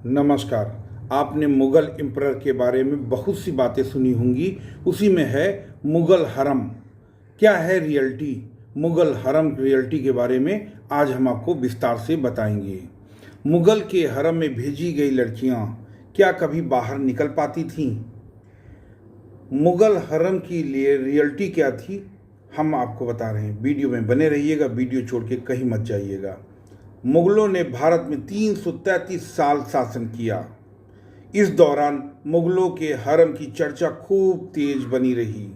नमस्कार। आपने मुग़ल एम्परर के बारे में बहुत सी बातें सुनी होंगी। उसी में है मुग़ल हरम। क्या है रियलिटी? मुग़ल हरम रियलिटी के बारे में आज हम आपको विस्तार से बताएंगे। मुग़ल के हरम में भेजी गई लड़कियां क्या कभी बाहर निकल पाती थीं? मुग़ल हरम की लिए रियलिटी क्या थी, हम आपको बता रहे हैं। वीडियो में बने रहिएगा, वीडियो छोड़ के कहीं मत जाइएगा। मुग़लों ने भारत में 333 साल शासन किया। इस दौरान मुग़लों के हरम की चर्चा खूब तेज बनी रही।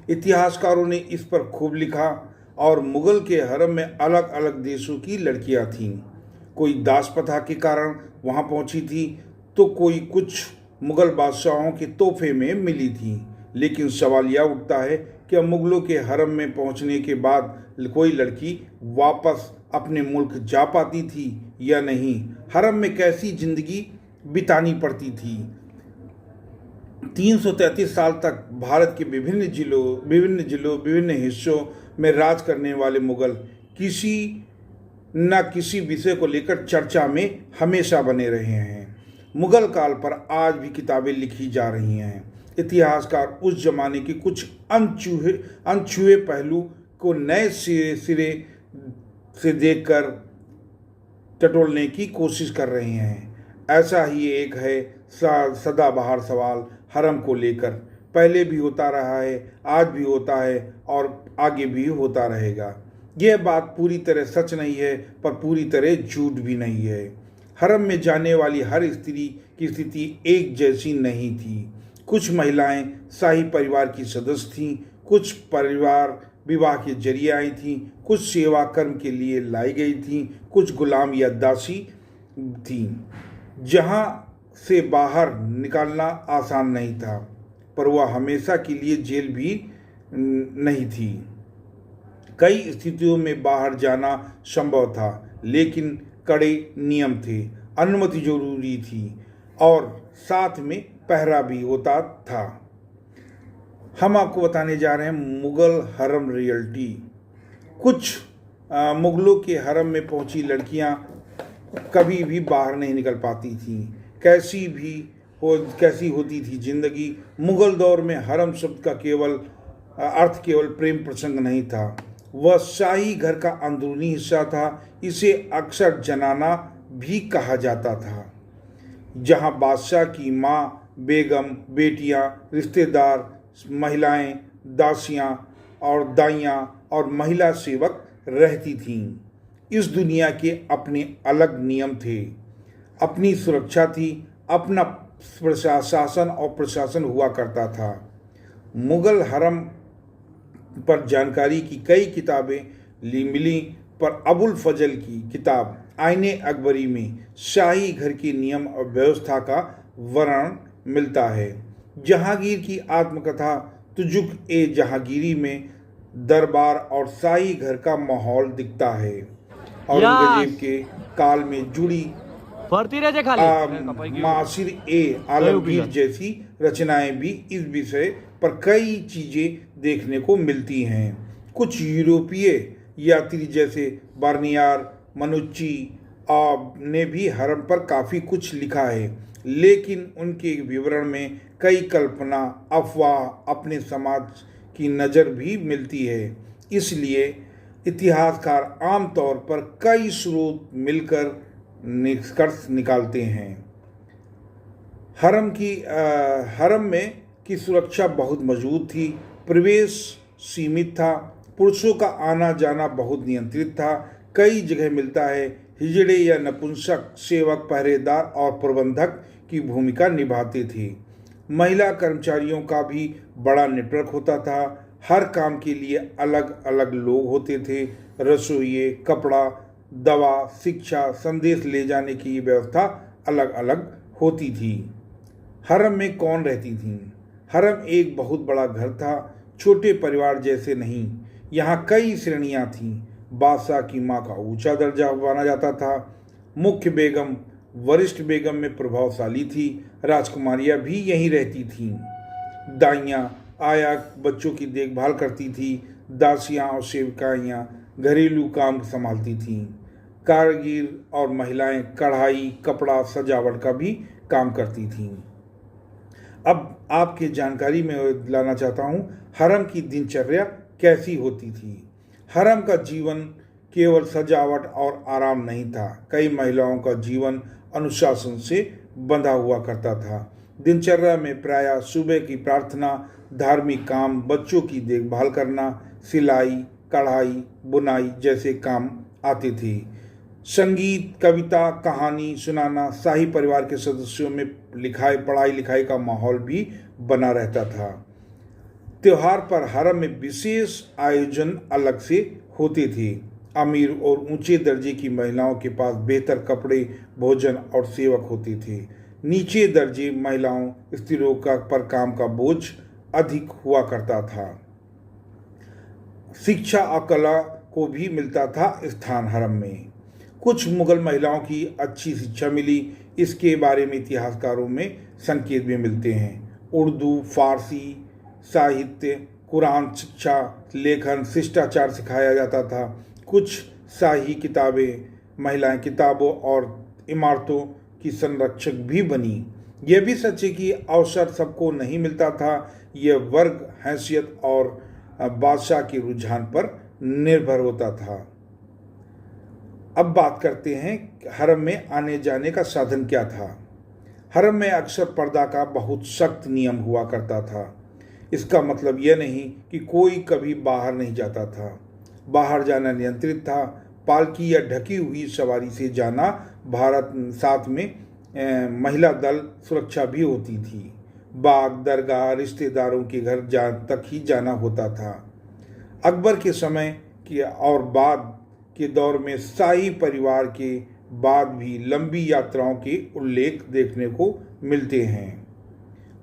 इतिहासकारों ने इस पर खूब लिखा और मुग़ल के हरम में अलग अलग देशों की लड़कियां थीं। कोई दास प्रथा के कारण वहां पहुंची थी तो कोई कुछ मुग़ल बादशाहों के तोहफे में मिली थी। लेकिन सवाल यह उठता है कि मुग़लों के हरम में पहुंचने के बाद कोई लड़की वापस अपने मुल्क जा पाती थी या नहीं? हरम में कैसी जिंदगी बितानी पड़ती थी? 333 साल तक भारत के विभिन्न हिस्सों में राज करने वाले मुग़ल किसी न किसी विषय को लेकर चर्चा में हमेशा बने रहे हैं। मुग़ल काल पर आज भी किताबें लिखी जा रही हैं। इतिहासकार उस जमाने के कुछ अनछुए पहलू को नए सिरे से देखकर टटोलने की कोशिश कर रहे हैं। ऐसा ही एक है सदाबहार सवाल हरम को लेकर। पहले भी होता रहा है, आज भी होता है और आगे भी होता रहेगा। यह बात पूरी तरह सच नहीं है पर पूरी तरह झूठ भी नहीं है। हरम में जाने वाली हर स्त्री की स्थिति एक जैसी नहीं थी। कुछ महिलाएं शाही परिवार की सदस्य थीं, कुछ परिवार विवाह के जरिए आई थीं, कुछ सेवा कर्म के लिए लाई गई थीं, कुछ गुलाम या दासी थीं। जहां से बाहर निकालना आसान नहीं था, पर वह हमेशा के लिए जेल भी नहीं थी। कई स्थितियों में बाहर जाना संभव था, लेकिन कड़े नियम थे, अनुमति जरूरी थी और साथ में पहरा भी होता था। हम आपको बताने जा रहे हैं मुग़ल हरम रियलिटी। कुछ मुग़लों के हरम में पहुंची लड़कियां कभी भी बाहर नहीं निकल पाती थीं। कैसी होती थी जिंदगी? मुग़ल दौर में हरम शब्द का अर्थ केवल प्रेम प्रसंग नहीं था, वह शाही घर का अंदरूनी हिस्सा था। इसे अक्सर जनाना भी कहा जाता था, जहां बादशाह की माँ, बेगम, बेटियां, रिश्तेदार, महिलाएं, दासियां और दाइयां और महिला सेवक रहती थीं। इस दुनिया के अपने अलग नियम थे, अपनी सुरक्षा थी, अपना शासन और प्रशासन हुआ करता था। मुग़ल हरम पर जानकारी की कई किताबें मिली, पर अबुल फजल की किताब आईने अकबरी में शाही घर के नियम और व्यवस्था का वर्णन मिलता है। जहांगीर की आत्मकथा तुजुक ए जहांगीरी में दरबार और शाही घर का माहौल दिखता है। औरंगजेब के काल में जुड़ी मासिर ए आलमगीर जैसी रचनाएं भी इस विषय पर कई चीजें देखने को मिलती हैं। कुछ यूरोपीय यात्री जैसे बार्नियार, मनुच्ची ने भी हरम पर काफ़ी कुछ लिखा है, लेकिन उनके विवरण में कई कल्पना, अफवाह, अपने समाज की नज़र भी मिलती है। इसलिए इतिहासकार आमतौर पर कई स्रोत मिलकर निष्कर्ष निकालते हैं। हरम में की सुरक्षा बहुत मजबूत थी। प्रवेश सीमित था, पुरुषों का आना जाना बहुत नियंत्रित था। कई जगह मिलता है हिजड़े या नपुंसक सेवक, पहरेदार और प्रबंधक की भूमिका निभाते थे। महिला कर्मचारियों का भी बड़ा नेटवर्क होता था। हर काम के लिए अलग अलग लोग होते थे। रसोइये, कपड़ा, दवा, शिक्षा, संदेश ले जाने की व्यवस्था अलग अलग होती थी। हरम में कौन रहती थी? हरम एक बहुत बड़ा घर था, छोटे परिवार जैसे नहीं। यहाँ कई श्रेणियाँ थीं। बादशाह की माँ का ऊंचा दर्जा माना जाता था। मुख्य बेगम वरिष्ठ बेगम में प्रभावशाली थी। राजकुमारियाँ भी यहीं रहती थीं। दाइयाँ आया बच्चों की देखभाल करती थी। दासियाँ और सेविकाइयाँ घरेलू काम संभालती थीं। कारीगर और महिलाएं कढ़ाई, कपड़ा, सजावट का भी काम करती थीं। अब आपके जानकारी में दिलाना चाहता हूँ हरम की दिनचर्या कैसी होती थी। हरम का जीवन केवल सजावट और आराम नहीं था। कई महिलाओं का जीवन अनुशासन से बंधा हुआ करता था। दिनचर्या में प्रायः सुबह की प्रार्थना, धार्मिक काम, बच्चों की देखभाल करना, सिलाई, कढ़ाई, बुनाई जैसे काम आते थे। संगीत, कविता, कहानी सुनाना, शाही परिवार के सदस्यों में पढ़ाई लिखाई का माहौल भी बना रहता था। त्योहार पर हरम में विशेष आयोजन अलग से होते थे। अमीर और ऊंचे दर्जे की महिलाओं के पास बेहतर कपड़े, भोजन और सेवक होते थे। नीचे दर्जे महिलाओं, स्त्रियों पर काम का बोझ अधिक हुआ करता था। शिक्षा और कला को भी मिलता था स्थान हरम में। कुछ मुगल महिलाओं की अच्छी शिक्षा मिली, इसके बारे में इतिहासकारों में संकेत भी मिलते हैं। उर्दू, फारसी साहित्य, कुरान शिक्षा, लेखन, शिष्टाचार सिखाया जाता था। कुछ शाही किताबें महिलाएं किताबों और इमारतों की संरक्षक भी बनी। यह भी सच है कि अवसर सबको नहीं मिलता था। यह वर्ग, हैसियत और बादशाह के रुझान पर निर्भर होता था। अब बात करते हैं हरम में आने जाने का साधन क्या था। हरम में अक्सर पर्दा का बहुत सख्त नियम हुआ करता था। इसका मतलब यह नहीं कि कोई कभी बाहर नहीं जाता था। बाहर जाना नियंत्रित था। पालकी या ढकी हुई सवारी से जाना, साथ में महिला दल सुरक्षा भी होती थी। बाग, दरगाह, रिश्तेदारों के घर तक ही जाना होता था। अकबर के समय के और बाद के दौर में शाही परिवार के बाद भी लंबी यात्राओं के उल्लेख देखने को मिलते हैं।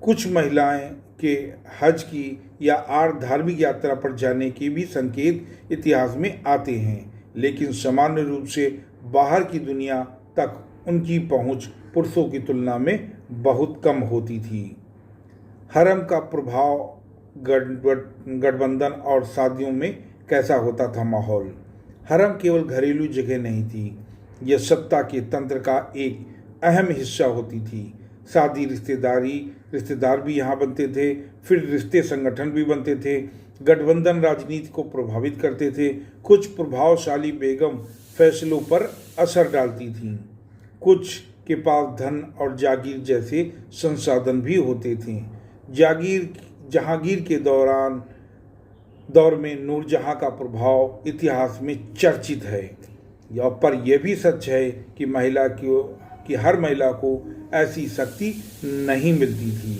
कुछ महिलाएं के हज की या और धार्मिक यात्रा पर जाने के भी संकेत इतिहास में आते हैं, लेकिन सामान्य रूप से बाहर की दुनिया तक उनकी पहुंच पुरुषों की तुलना में बहुत कम होती थी। हरम का प्रभाव गठबंधन और शादियों में कैसा होता था माहौल। हरम केवल घरेलू जगह नहीं थी, यह सत्ता के तंत्र का एक अहम हिस्सा होती थी। शादी, रिश्तेदार भी यहाँ बनते थे, फिर रिश्ते संगठन भी बनते थे। गठबंधन राजनीति को प्रभावित करते थे। कुछ प्रभावशाली बेगम फैसलों पर असर डालती थीं। कुछ के पास धन और जागीर जैसे संसाधन भी होते थे। जहांगीर के दौर में नूरजहां का प्रभाव इतिहास में चर्चित है। पर यह भी सच है कि हर महिला को ऐसी शक्ति नहीं मिलती थी।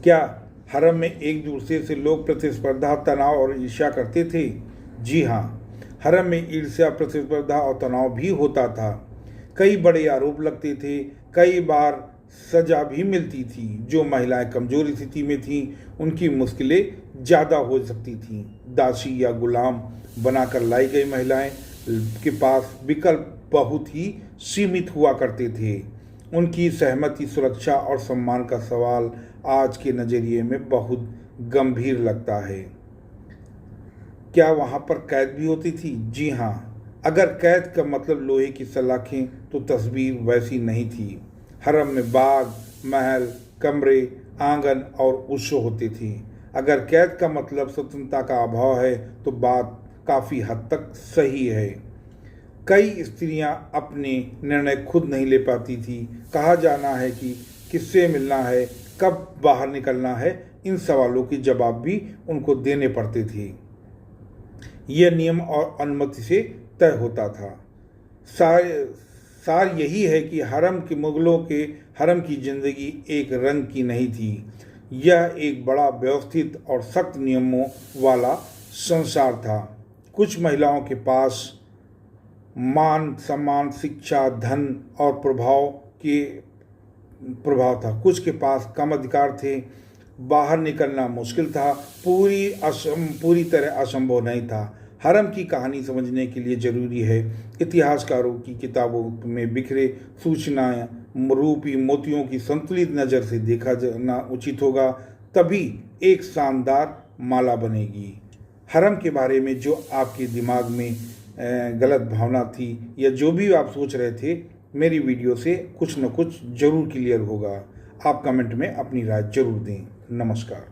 क्या हरम में एक दूसरे से लोग प्रतिस्पर्धा, तनाव और ईर्ष्या करते थे? जी हाँ, हरम में ईर्ष्या, प्रतिस्पर्धा और तनाव भी होता था। कई बड़े आरोप लगते थे। कई बार सजा भी मिलती थी। जो महिलाएं कमजोर स्थिति में थीं, उनकी मुश्किलें ज़्यादा हो सकती थीं। दासी या गुलाम बनाकर लाई गई महिलाएं के पास विकल्प बहुत ही सीमित हुआ करते थे। उनकी सहमति, सुरक्षा और सम्मान का सवाल आज के नज़रिए में बहुत गंभीर लगता है। क्या वहाँ पर कैद भी होती थी? जी हाँ, अगर कैद का मतलब लोहे की सलाखें, तो तस्वीर वैसी नहीं थी। हरम में बाग, महल, कमरे, आंगन और उर्शो होते थे। अगर कैद का मतलब स्वतंत्रता का अभाव है, तो बात काफ़ी हद तक सही है। कई स्त्रियां अपने निर्णय खुद नहीं ले पाती थी। कहा जाना है कि किससे मिलना है, कब बाहर निकलना है, इन सवालों के जवाब भी उनको देने पड़ते थे। यह नियम और अनुमति से तय होता था। सार यही है कि मुगलों के हरम की जिंदगी एक रंग की नहीं थी। यह एक बड़ा व्यवस्थित और सख्त नियमों वाला संसार था। कुछ महिलाओं के पास मान, सम्मान, शिक्षा, धन और प्रभाव था। कुछ के पास कम अधिकार थे। बाहर निकलना मुश्किल था, पूरी तरह असंभव नहीं था। हरम की कहानी समझने के लिए जरूरी है इतिहासकारों की किताबों में बिखरे सूचनाएं रूपी मोतियों की संतुलित नज़र से देखा जाना उचित होगा। तभी एक शानदार माला बनेगी। हरम के बारे में जो आपके दिमाग में गलत भावना थी या जो भी आप सोच रहे थे, मेरी वीडियो से कुछ न कुछ ज़रूर क्लियर होगा। आप कमेंट में अपनी राय जरूर दें। नमस्कार।